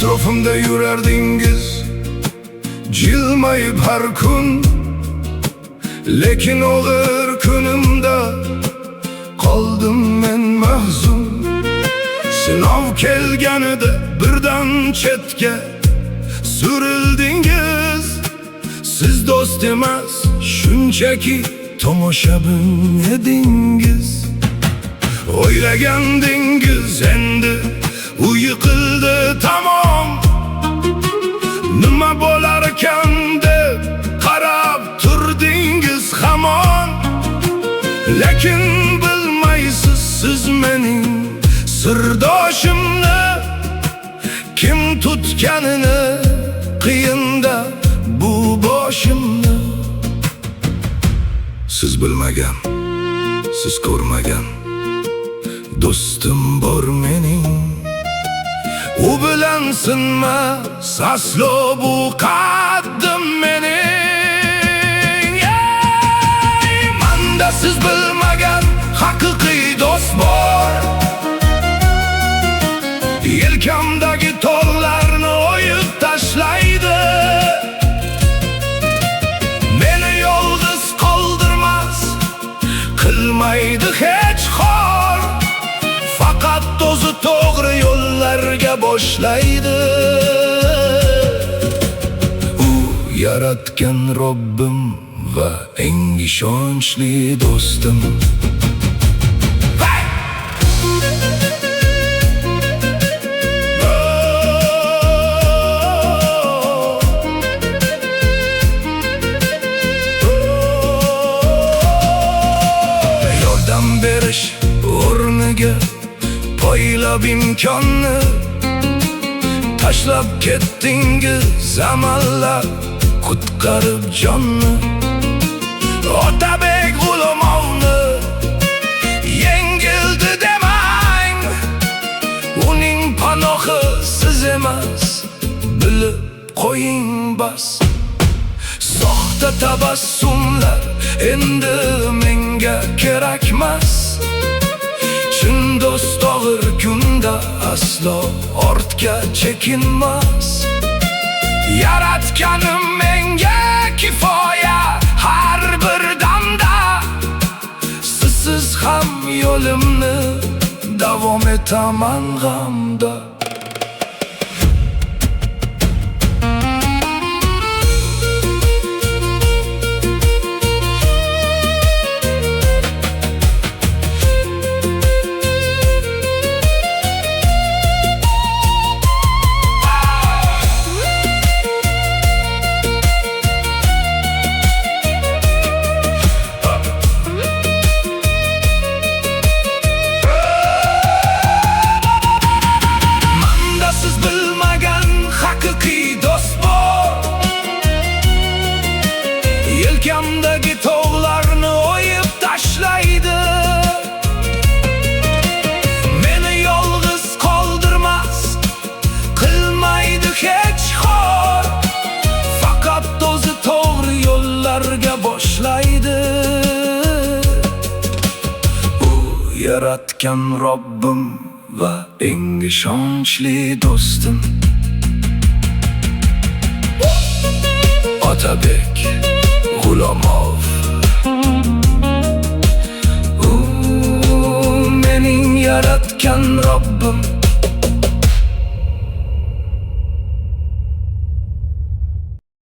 Etrafımda yürerdingiz jilmayıp har kun, lekin og'ir kunimda qoldim men mahzun. Sinov kelganida birdan chetga surildingiz. Siz do'st emas, shunchaki tomoshabin edingiz. O'ylagandingiz endi u yiqildi tamom, nima bo'larkan deb qarab turdingiz hamon. Lekin bilmaysiz siz mening sirdoshimni, kim tutganini qiyinda bu boshimni. Siz bilmagan, siz ko'rmagan do'stim bor mening. U bilan sinmas aslo bu qaddim mening. Manda siz bilmagan haqiqiy do'st bor. Yelkamdagi tog'larni o'yib tashlaydi. Meni yolg'iz qoldirmas, qilmaydi hech xor. Faqat o'zi to'g'ri yo'llarga boshlaydi. U yaratgan Robbim va eng ishonchli do'stim. Yordam berish o'rniga poylab imkonni tashlab ketdingiz, amallab qutqarib jonni. Otabek G'ulamovni yengildi demang, uning panohi siz emas, bilib qo'ying bas. Soxta tabassumlar endi menga kerakmas. Chin do'st og'ir kunda aslo ortga chekinmas. Yaratganim menga kifoya har bir damda. Sizsiz ham yo'limni davom etaman g'amda. Yelkamdagi tog'larni o'yib tashlaydi. Meni yolg'iz qoldirmas, qilmaydi hech xor. Faqat o'zi to'g'ri yo'llarga boshlaydi. U yaratgan Robbim va eng ishonchli do'stim. Otabek G'ulamov. U mening yaratgan Robbim.